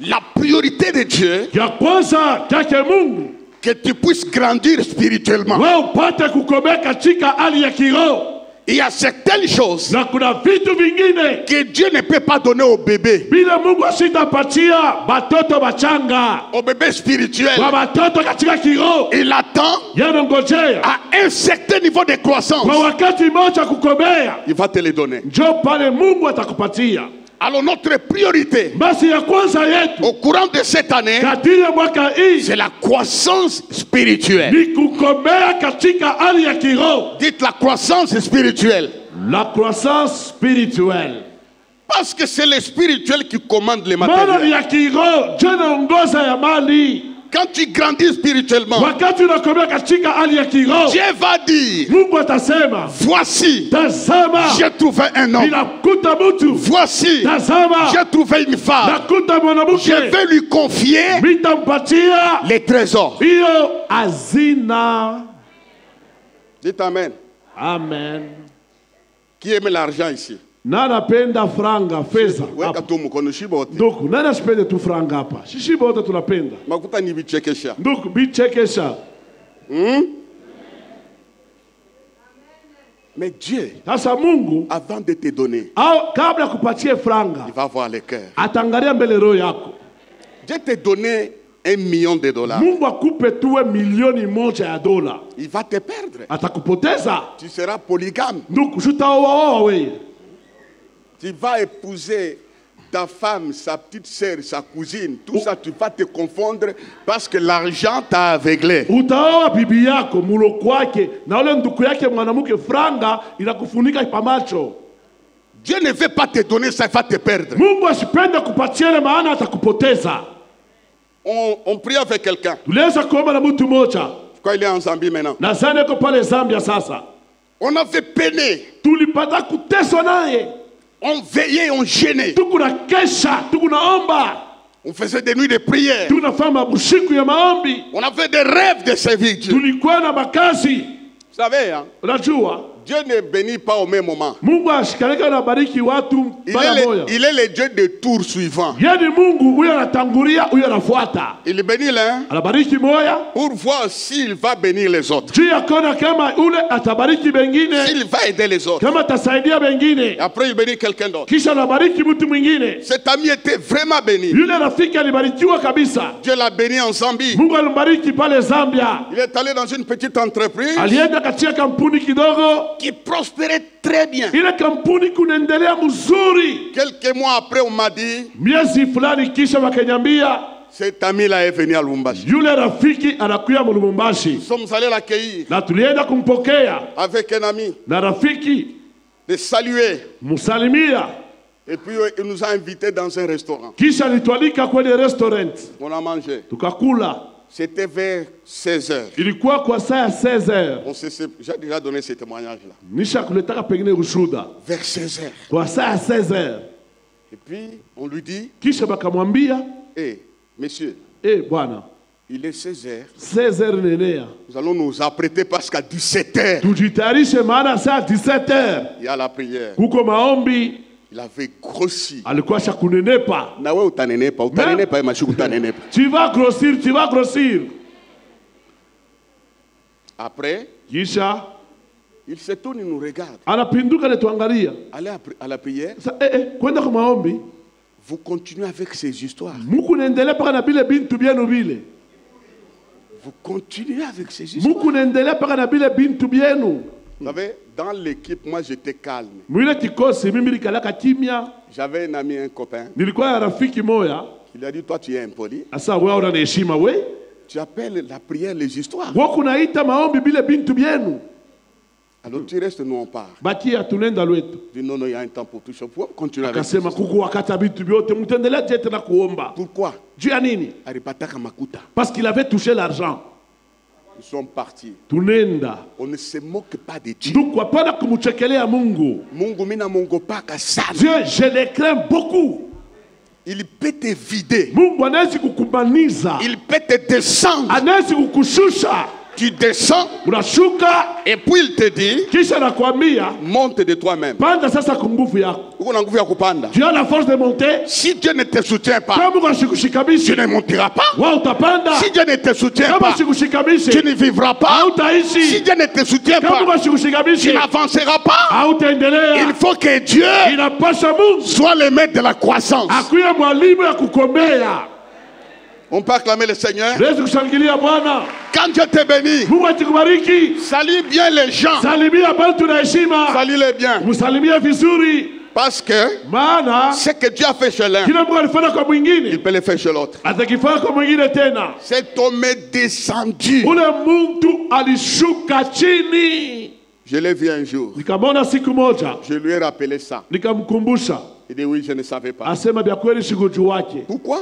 [SPEAKER 2] La priorité de Dieu, que tu puisses grandir spirituellement, Il y a certaines choses que Dieu ne peut pas donner au bébé. Au bébé spirituel. Il attend à un certain niveau de croissance. Il va te les donner. Alors notre priorité au courant de cette année, c'est la croissance spirituelle. Dites la croissance spirituelle.
[SPEAKER 1] La croissance spirituelle.
[SPEAKER 2] Parce que c'est le spirituel qui commande les matériels. Quand tu grandis spirituellement, Dieu va dire, voici, j'ai trouvé un homme. Voici, j'ai trouvé une femme. Je vais lui confier les trésors. Dites Amen.
[SPEAKER 1] Amen.
[SPEAKER 2] Qui aime l'argent ici?
[SPEAKER 1] Nanapenda franga fedha. Ndugu, nani asipende tu franga hapa? Sisi wote tunapenda.
[SPEAKER 2] Makuta ni vichekesha.
[SPEAKER 1] Ndugu, vichekesha.
[SPEAKER 2] Mais Dieu,
[SPEAKER 1] sasa Mungu,
[SPEAKER 2] avant de te donner,
[SPEAKER 1] kabla kupatie franga,
[SPEAKER 2] il va voir le cœur.
[SPEAKER 1] Atangalia mbele roho yako.
[SPEAKER 2] Dieu te donner $1 million.
[SPEAKER 1] Mungu akupe tuwe milioni moja ya dola.
[SPEAKER 2] Il va te perdre.
[SPEAKER 1] Atakupoteza.
[SPEAKER 2] Tu seras polygame.
[SPEAKER 1] Ndugu, utaoa wewe.
[SPEAKER 2] Tu vas épouser ta femme, sa petite sœur, sa cousine. Tout ça, tu vas te confondre parce que l'argent t'a aveuglé.
[SPEAKER 1] Utaoa bibi yako, muloko wake, na ule ndugu yake mwanamke, franga inakufunika pamacho.
[SPEAKER 2] Dieu ne veut pas te donner ça, il va te perdre.
[SPEAKER 1] Mungu asipende kupatia ile maana atakupoteza.
[SPEAKER 2] On prie avec quelqu'un.
[SPEAKER 1] Tuliweza kuomba na mtu mmoja.
[SPEAKER 2] Quand il est en Zambie maintenant.
[SPEAKER 1] Na sana yuko pale Zambia sasa.
[SPEAKER 2] On avait peiné.
[SPEAKER 1] Tulipata kuteswa naye.
[SPEAKER 2] On veillait, on gênait.
[SPEAKER 1] Tukuna kesha, tukuna omba.
[SPEAKER 2] On faisait des nuits de prière.
[SPEAKER 1] Tunafanya bushiku ya maombi.
[SPEAKER 2] On avait des rêves de servir Dieu.
[SPEAKER 1] Tulikuwa na makazi.
[SPEAKER 2] Vous savez, hein?
[SPEAKER 1] Unajua,
[SPEAKER 2] Dieu ne bénit pas au même moment.
[SPEAKER 1] Mungu ashikaleka na bariki watu mara moja.
[SPEAKER 2] Il est le Dieu de tour suivant.
[SPEAKER 1] Yeye Mungu huyo anatangulia, huyo anafuata.
[SPEAKER 2] Il bénit l'un.
[SPEAKER 1] Anabariki moja
[SPEAKER 2] pour voir s'il va bénir les autres.
[SPEAKER 1] Juu akona kama ule atabariki bengine.
[SPEAKER 2] S'il va aider les autres.
[SPEAKER 1] Kama atasaidia bengine.
[SPEAKER 2] Après il bénit quelqu'un d'autre.
[SPEAKER 1] Kisha anabariki mtu mwingine.
[SPEAKER 2] Cet ami était vraiment béni.
[SPEAKER 1] Yule rafiki alibarikiwa kabisa.
[SPEAKER 2] Dieu l'a béni en Zambie.
[SPEAKER 1] Mungu alimbariki pale Zambia.
[SPEAKER 2] Il est allé dans une petite entreprise.
[SPEAKER 1] Alienda katika kampuni kidogo
[SPEAKER 2] qui prospérait très bien.
[SPEAKER 1] Ile kampuni kunaendelea mzuri.
[SPEAKER 2] Quelques mois après on m'a dit,
[SPEAKER 1] miezi fulani kisha wakanyambia,
[SPEAKER 2] cet ami là est venu à Lubumbashi.
[SPEAKER 1] Yule rafiki anakuya Lubumbashi.
[SPEAKER 2] Nous sommes allés l'accueillir.
[SPEAKER 1] Na tulienda kumpokea
[SPEAKER 2] avec un ami.
[SPEAKER 1] Na rafiki
[SPEAKER 2] de saluer.
[SPEAKER 1] Musalimia.
[SPEAKER 2] Et puis il nous a invités dans un restaurant.
[SPEAKER 1] Kisha alitualika kwenye restaurant.
[SPEAKER 2] On a mangé.
[SPEAKER 1] Tukakula.
[SPEAKER 2] C'était vers 16h.
[SPEAKER 1] Ilikuwa kwa saa 16h.
[SPEAKER 2] J'ai déjà donné ce témoignage-là.
[SPEAKER 1] Nisha kuletaka pengine ushuda.
[SPEAKER 2] Vers 16h.
[SPEAKER 1] Kwa saa 16h.
[SPEAKER 2] Et puis on lui dit,
[SPEAKER 1] kisha bakamwambia,
[SPEAKER 2] monsieur,
[SPEAKER 1] bwana,
[SPEAKER 2] il est 16h.
[SPEAKER 1] 16h nenea.
[SPEAKER 2] Nous allons nous apprêter parce qu'à 17h.
[SPEAKER 1] Tujitayarishe maana saa 17h.
[SPEAKER 2] Il y a la prière.
[SPEAKER 1] Kuko maombi.
[SPEAKER 2] Il avait grossi.
[SPEAKER 1] Alikuwa shakunenepa.
[SPEAKER 2] Na wewe utanenepa, utanenepa mashuku utanenepa.
[SPEAKER 1] Tu vas grossir, tu vas grossir.
[SPEAKER 2] Après,
[SPEAKER 1] kisha
[SPEAKER 2] il se tourne, il nous regarde.
[SPEAKER 1] Anapinduka netuangalia.
[SPEAKER 2] Allez à la prière.
[SPEAKER 1] Kwenda kwa maombi.
[SPEAKER 2] Vous continuez avec ces histoires.
[SPEAKER 1] Muku naendelea paka na bile bintu byenu bile.
[SPEAKER 2] Vous continuez avec ces histoires.
[SPEAKER 1] Muku naendelea paka na bile bintu byenu.
[SPEAKER 2] Vous savez, dans l'équipe, moi j'étais calme. J'avais un ami, un copain. Il a dit, toi tu es impoli. Tu appelles la prière les histoires. Alors tu restes, nous on part. Il dit, non, il y a un temps pour tout ça. Pourquoi continuer avec ça? Pourquoi?
[SPEAKER 1] Parce qu'il avait touché l'argent.
[SPEAKER 2] Nous sommes partis.
[SPEAKER 1] Tunenda.
[SPEAKER 2] On ne se moque pas de Dieu.
[SPEAKER 1] Dieu, je le crains beaucoup.
[SPEAKER 2] Il peut te vider.
[SPEAKER 1] Il peut te descendre.
[SPEAKER 2] Tu descends. Et puis il te dit, monte de toi-même.
[SPEAKER 1] Tu as la force de monter.
[SPEAKER 2] Si Dieu ne te soutient pas, tu ne monteras pas. Si Dieu ne te soutient pas, tu ne vivras pas. Si Dieu ne te soutient pas, tu n'avanceras pas. Il faut que Dieu soit le maître de la croissance. On peut acclamer le Seigneur. Quand Dieu te bénit, salue bien les gens. Salue-les bien. Parce que ce que Dieu a fait chez l'un, il peut le faire chez l'autre. Cet homme est descendu. Je l'ai vu un jour. Je lui ai rappelé ça. Il dit oui, je ne savais pas. Pourquoi?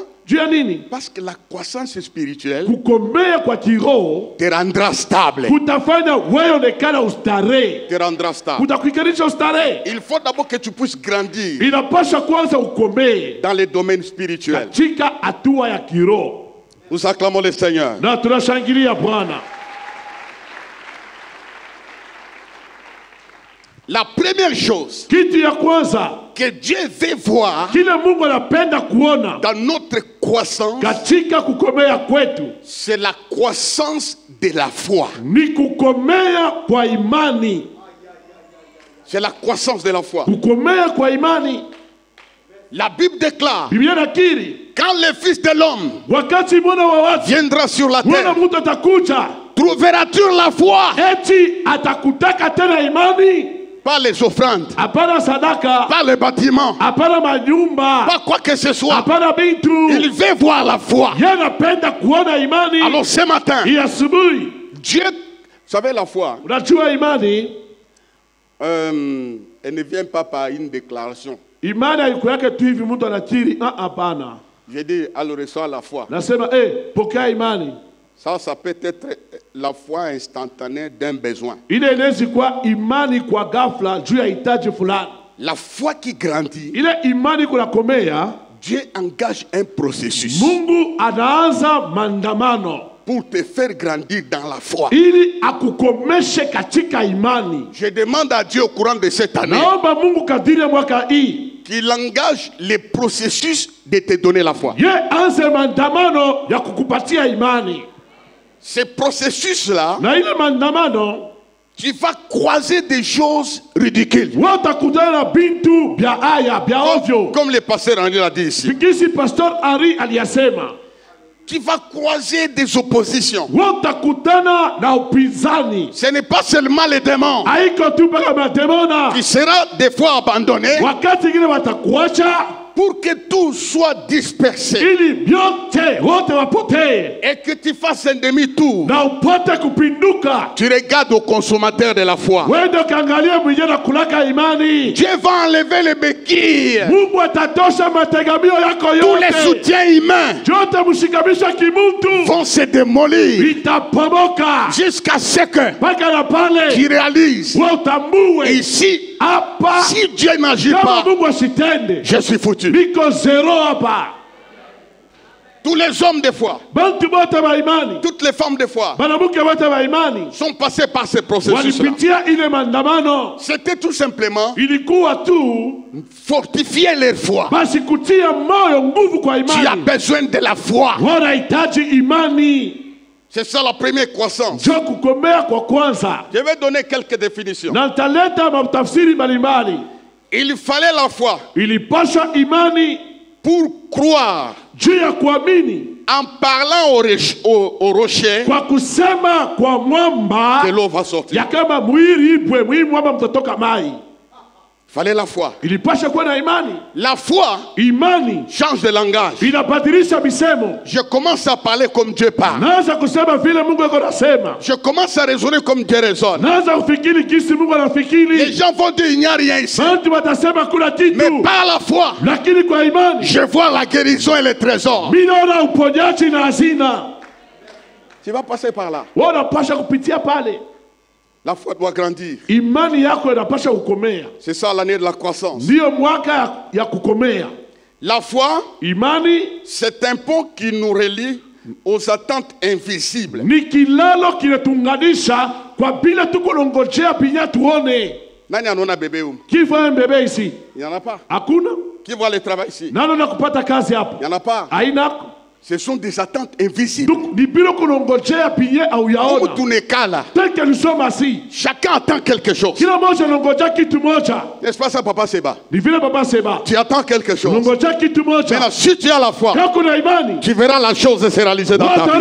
[SPEAKER 2] Parce que la croissance spirituelle te rendra stable. Te rendra stable. Il faut d'abord que tu puisses grandir dans les domaines spirituels. Nous acclamons le Seigneur. La première chose que Dieu veut voir dans notre croissance, c'est la croissance de la foi. C'est la croissance de la foi. La Bible déclare, quand le Fils de l'homme viendra sur la terre, trouveras-tu la foi? Pas les offrandes, pas les bâtiments, pas quoi que ce soit. Il veut voir la foi. Alors ce matin, Dieu, vous savez la foi, elle ne vient pas par une déclaration. J'ai dit, alors reçois la foi. Ça peut être la foi instantanée d'un besoin. La foi qui grandit, Dieu engage un processus pour te faire grandir dans la foi. Je demande à Dieu au courant de cette année qu'il engage les processus de te donner la foi. Ce processus-là, tu vas croiser des choses ridicules. Comme le pasteur Henri l'a dit ici. Tu vas croiser des oppositions. Ce n'est pas seulement les démons qui sera des fois abandonné pour que tout soit dispersé et que tu fasses un demi-tour. Tu regardes au consommateur de la foi. Dieu va enlever les béquilles, tous les soutiens humains vont se démolir jusqu'à ce que tu réalises ici, si Dieu n'agit pas, je suis foutu. Tous les hommes de foi, toutes les femmes de foi sont passés par ce processus-là. C'était tout simplement fortifier leur foi. Tu as besoin de la foi. C'est ça la première croissance. Je vais donner quelques définitions. Il fallait la foi pour croire en parlant au rocher que l'eau va sortir. Fallait la foi. La foi change de langage. Je commence à parler comme Dieu parle. Je commence à raisonner comme Dieu raisonne. Les gens vont dire il n'y a rien ici. Mais par la foi, je vois la guérison et les trésors. Tu vas passer par là. La foi doit grandir. C'est ça l'année de la croissance. La foi, c'est un pont qui nous relie aux attentes invisibles.
[SPEAKER 1] Ni kilalo kinetunganisha kwa bila tukulongojea pinya tuone.
[SPEAKER 2] Nani anaona bébé huko?
[SPEAKER 1] Qui voit un bébé ici?
[SPEAKER 2] Il n'y en a pas.
[SPEAKER 1] Hakuna.
[SPEAKER 2] Qui voit le travail ici?
[SPEAKER 1] Nani nakupata kazi hapo?
[SPEAKER 2] Il n'y en a pas.
[SPEAKER 1] Hainako.
[SPEAKER 2] Ce sont des attentes invisibles.
[SPEAKER 1] Donc ni bila kulongojea pinya au yaona.
[SPEAKER 2] Comme tunekala.
[SPEAKER 1] Tel que nous sommes assis.
[SPEAKER 2] Chacun attend quelque chose.
[SPEAKER 1] Kila moja anangoja kitu moja.
[SPEAKER 2] N'est-ce pas ça, Papa Seba?
[SPEAKER 1] Ni vile Papa Seba.
[SPEAKER 2] Tu attends quelque chose.
[SPEAKER 1] Anangoja kitu moja.
[SPEAKER 2] Maintenant, si tu as la foi, tu verras la chose se réaliser dans ta vie.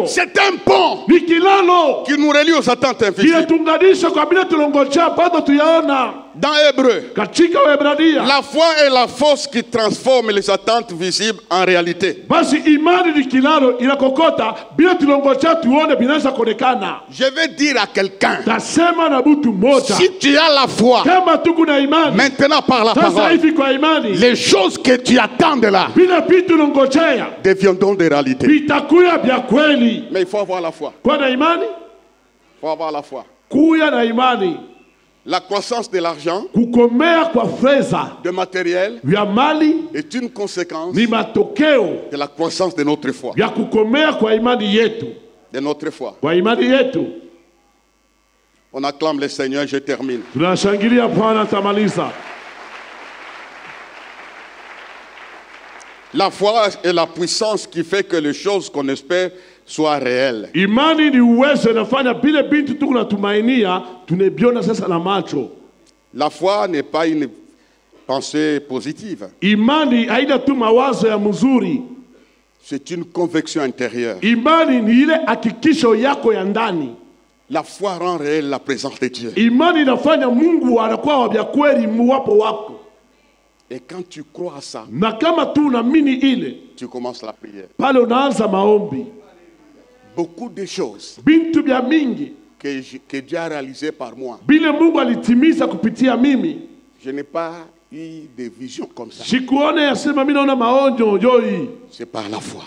[SPEAKER 2] C'est un pont qui nous relie aux attentes invisibles. Dans Hébreu, la foi est la force qui transforme les attentes visibles en réalité. Je vais dire à quelqu'un, si tu as la foi, maintenant par la parole, les choses que tu attends de là deviendront des réalités. Mais il faut avoir la foi. Il faut avoir la foi. La croissance de l'argent, de matériel, est une conséquence de la croissance de notre foi. De notre foi. On acclame le Seigneur, je termine. La foi est la puissance qui fait que les choses qu'on espère soient réelles. La foi n'est pas une pensée positive. C'est une conviction intérieure. La foi rend réelle la présence de Dieu. Et quand tu crois à ça, tu commences la prière. Beaucoup de choses que Dieu a réalisées par moi, je n'ai pas eu de vision comme ça. C'est par la foi.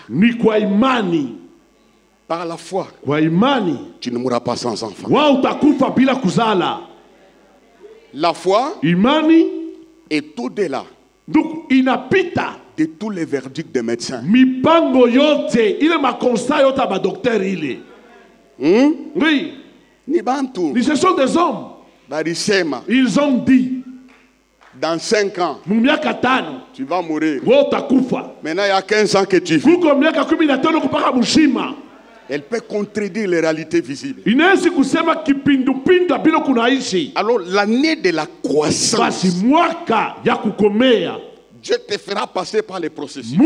[SPEAKER 2] Par la foi, tu ne mourras pas sans enfant. La foi est au-delà de tous les verdicts des médecins.
[SPEAKER 1] Oui. Ce sont des hommes. Ils ont dit,
[SPEAKER 2] dans 5 ans, tu vas mourir. Maintenant, il y a 15 ans que tu vis. Elle peut contredire les réalités visibles. Alors l'année de la croissance, Dieu te fera passer par les processus.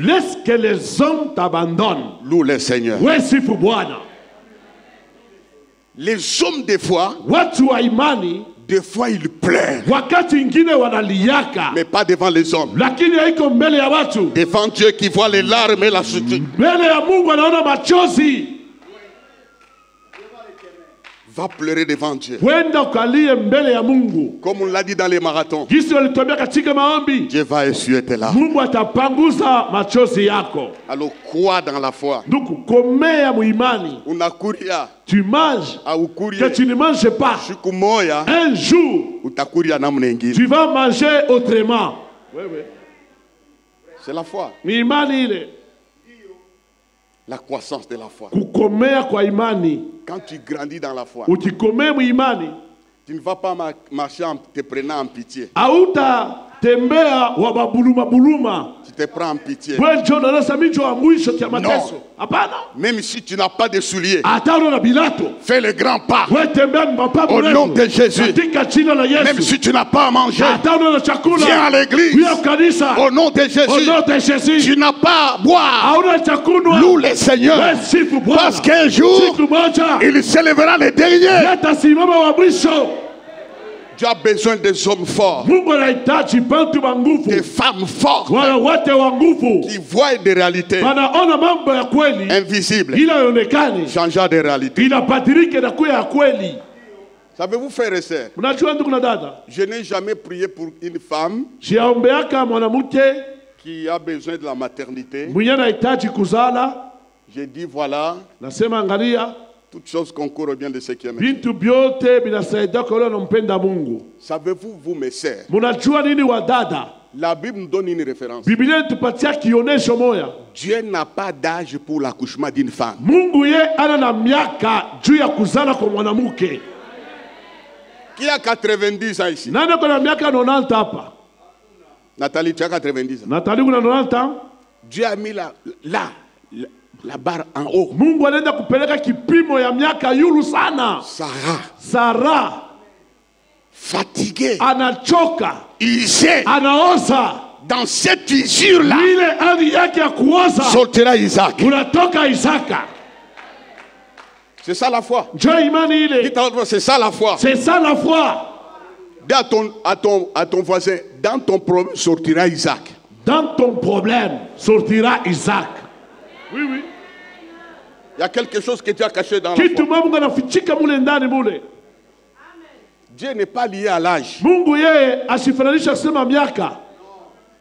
[SPEAKER 1] Laisse que les hommes t'abandonnent.
[SPEAKER 2] Loue le Seigneur. Les hommes des fois, des fois ils pleurent, mais pas devant les hommes. Devant Dieu qui voit les larmes et la suture. Va pleurer devant Dieu. Comme on l'a dit dans les marathons, Dieu va essuyer tes larmes. Alors crois dans la foi.
[SPEAKER 1] Tu manges, que tu ne manges pas. Un jour, tu vas manger autrement.
[SPEAKER 2] C'est la foi. La croissance de la foi. Quand tu grandis dans la foi, tu ne vas pas marcher en te prenant en pitié. Tu te prends en pitié. Non. Même si tu n'as pas de souliers, fais le grand pas au nom de Jésus. Même si tu n'as pas à manger, viens à l'église au nom de Jésus. Tu n'as pas à boire, loue le Seigneur, parce qu'un jour il s'élèvera le dernier. Tu as besoin des hommes forts, des femmes fortes qui voient des réalités invisibles changeant des réalités. Savez-vous, frères et sœurs, je n'ai jamais prié pour une femme qui a besoin de la maternité. J'ai dit voilà, toutes choses concourent au bien de ceux qui aiment Dieu. Savez-vous, vous mes sœurs,
[SPEAKER 1] La Bible nous donne une référence.
[SPEAKER 2] Dieu n'a pas d'âge pour l'accouchement d'une femme.
[SPEAKER 1] Qui a 90 ans ici? Nathalie, tu as 90 ans.
[SPEAKER 3] Nathalie, vous avez 90 ans?
[SPEAKER 2] Dieu a mis la barre en haut.
[SPEAKER 1] Sarah.
[SPEAKER 2] Fatigué.
[SPEAKER 3] Anachoka.
[SPEAKER 2] Usé.
[SPEAKER 3] Anaoza.
[SPEAKER 2] Dans cette usure-là,
[SPEAKER 1] sortira Isaac.
[SPEAKER 2] C'est ça la foi.
[SPEAKER 1] C'est ça la foi.
[SPEAKER 3] C'est ça la foi.
[SPEAKER 1] Dis à ton voisin, dans ton problème sortira Isaac.
[SPEAKER 3] Dans ton problème sortira Isaac. Oui, oui.
[SPEAKER 1] Il y a quelque chose que tu as caché dans la foi. Dieu n'est pas lié à l'âge.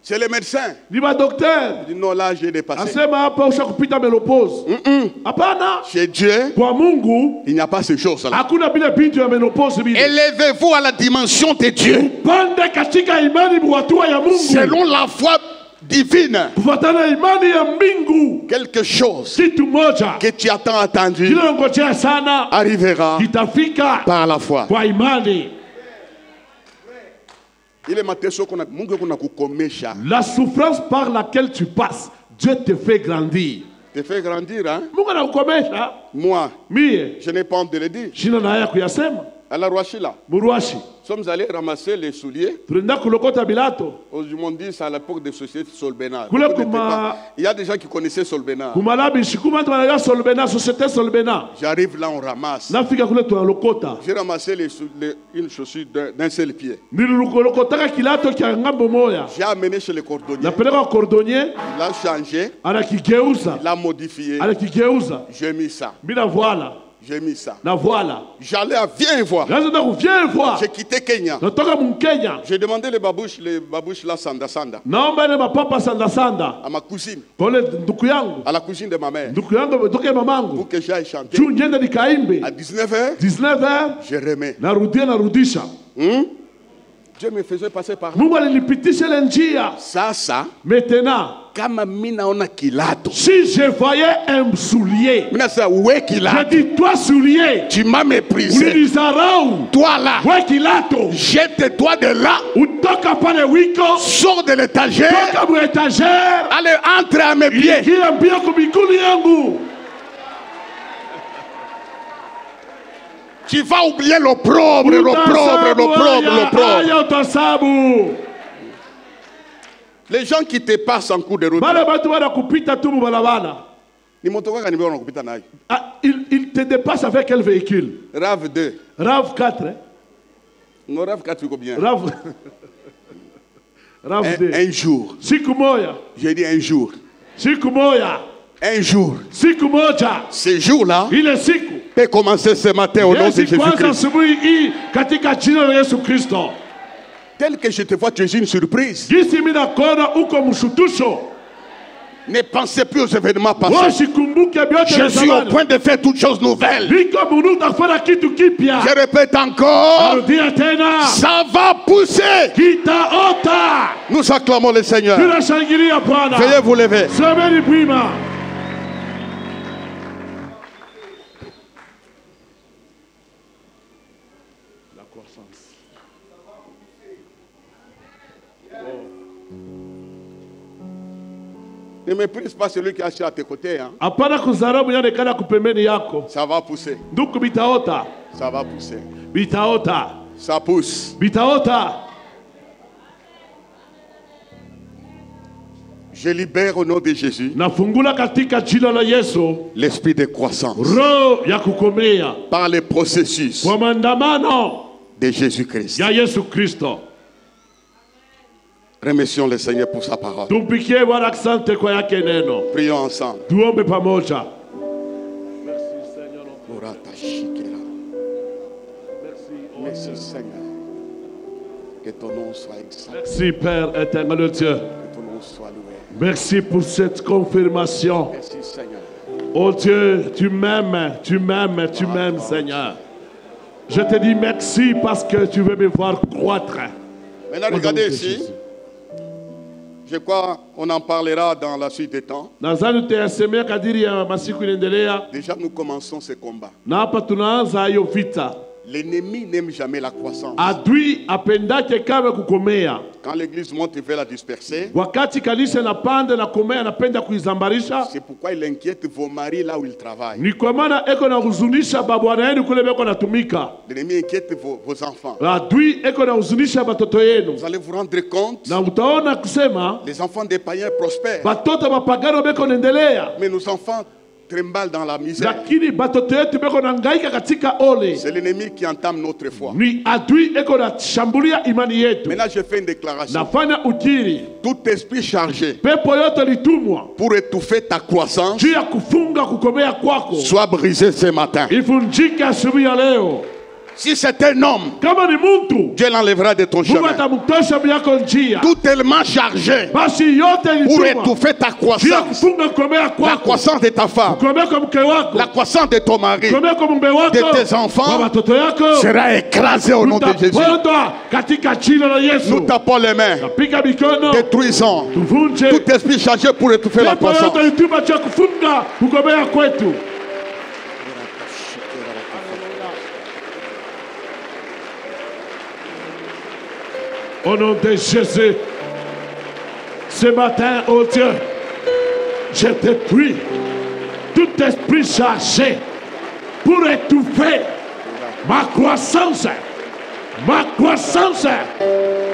[SPEAKER 1] C'est le médecin. Il dit non, l'âge est dépassé. Chez Dieu, il n'y a pas ces choses-là.
[SPEAKER 2] Élevez-vous à la dimension de Dieu. Selon la foi divine.
[SPEAKER 1] Quelque chose que tu as tant attendu arrivera par la foi.
[SPEAKER 3] La souffrance par laquelle tu passes, Dieu te fait grandir.
[SPEAKER 1] Te fait grandir, hein? Moi, je n'ai pas honte de le dire. À la Rwachila, nous sommes allés ramasser les souliers. Ils m'ont dit c'est à l'époque de société Solbena. Il y a des gens qui connaissaient Solbena. J'arrive là, on ramasse. J'ai ramassé une chaussure d'un seul pied. J'ai amené chez le cordonnier. Il a changé. Il a modifié. J'ai mis ça. J'ai mis ça. J'allais à viens voir. J'ai quitté Kenya. J'ai demandé les babouches là, Sanda. À ma cousine. À la cousine de ma mère. Pour que j'aille chanter. À 19h, je remets. Dieu me faisait passer par là. Ça.
[SPEAKER 3] Maintenant, si je voyais un soulier, je dis toi soulier,
[SPEAKER 2] tu m'as méprisé. Toi là, jette-toi de là. Sors de l'étagère. Allez, entre à mes pieds. Tu vas oublier l'opprobre.
[SPEAKER 1] Les gens qui te passent en cours de route,
[SPEAKER 3] il te dépasse avec quel véhicule?
[SPEAKER 1] RAV 2.
[SPEAKER 3] RAV 4.
[SPEAKER 1] Non, RAV 4, c'est combien?
[SPEAKER 3] RAV 2.
[SPEAKER 1] Un jour. J'ai dit un jour. Un jour. Ce jour-là peut commencer ce matin au nom de Jésus-Christ. Tel que je te vois, tu es une surprise. Ne pensez plus aux événements passés.
[SPEAKER 2] Je suis au point de faire toutes choses nouvelles.
[SPEAKER 1] Je répète encore. Ça va pousser. Nous acclamons le Seigneur. Veuillez vous lever. Ne méprise pas celui qui est assis à tes côtés. Hein. Ça va pousser. Ça va pousser. Ça pousse. Je libère au nom de Jésus l'esprit de croissance par les processus de Jésus-Christ. Remercions le Seigneur pour sa parole. Prions ensemble. Merci Seigneur. Que ton nom soit exalté.
[SPEAKER 3] Merci Père éternel Dieu.
[SPEAKER 1] Que ton nom soit loué.
[SPEAKER 3] Merci pour cette confirmation.
[SPEAKER 1] Merci Seigneur.
[SPEAKER 3] Oh Dieu, tu m'aimes, Seigneur. Je te dis merci parce que tu veux me voir croître.
[SPEAKER 1] Maintenant regardez ici. Je crois qu'on en parlera dans la suite des temps. Déjà, nous commençons ce combat. L'ennemi n'aime jamais la croissance. Quand l'église monte, il veut la disperser. C'est pourquoi il inquiète vos maris là où ils travaillent. L'ennemi inquiète vos enfants. Vous allez vous rendre compte, les enfants des païens prospèrent. Mais nos enfants tremble dans la misère. C'est l'ennemi qui entame notre foi. Maintenant, je fais une déclaration. Tout esprit chargé pour étouffer ta croissance soit brisé ce matin. Si c'est un homme, Dieu l'enlèvera de ton chemin. Tout tellement chargé pour étouffer ta croissance. La croissance de ta femme, la croissance de ton mari, de tes enfants sera écrasée au nom de Jésus. Nous tapons les mains, détruisons tout esprit chargé pour étouffer la croissance.
[SPEAKER 2] Au nom de Jésus, ce matin, oh Dieu, je détruis tout esprit chargé pour étouffer ma croissance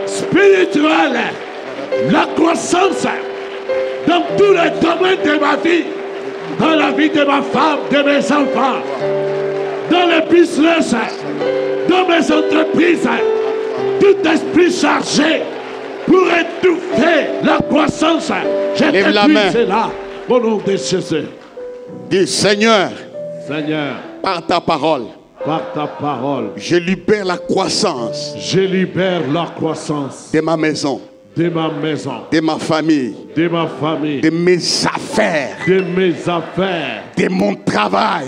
[SPEAKER 2] spirituelle, la croissance dans tous les domaines de ma vie, dans la vie de ma femme, de mes enfants, dans les business, dans mes entreprises. Tout esprit chargé pour étouffer la croissance, je détruis cela au nom de Jésus.
[SPEAKER 1] Dis Seigneur, par ta parole, je libère la croissance. De ma maison. De ma famille. De mes affaires. De mon travail.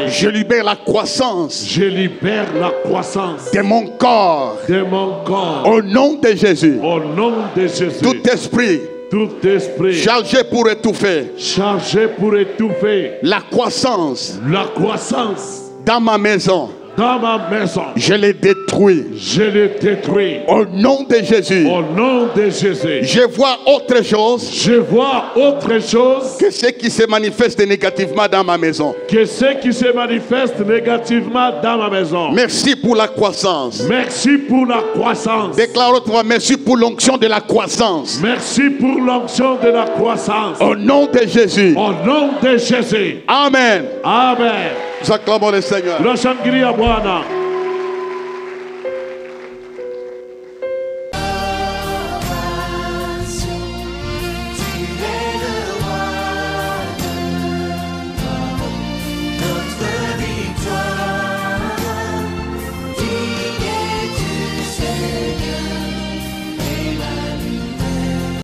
[SPEAKER 1] Je libère la croissance. De mon corps. Au nom de Jésus. Tout esprit chargé pour étouffer la croissance dans ma maison. Je les détruis. Au nom de Jésus. Je vois autre chose. Que ce qui se manifeste négativement dans ma maison. Merci pour la croissance. Déclare-toi merci pour l'onction de la croissance. Au nom de Jésus. Amen. Nous acclamons le Seigneur.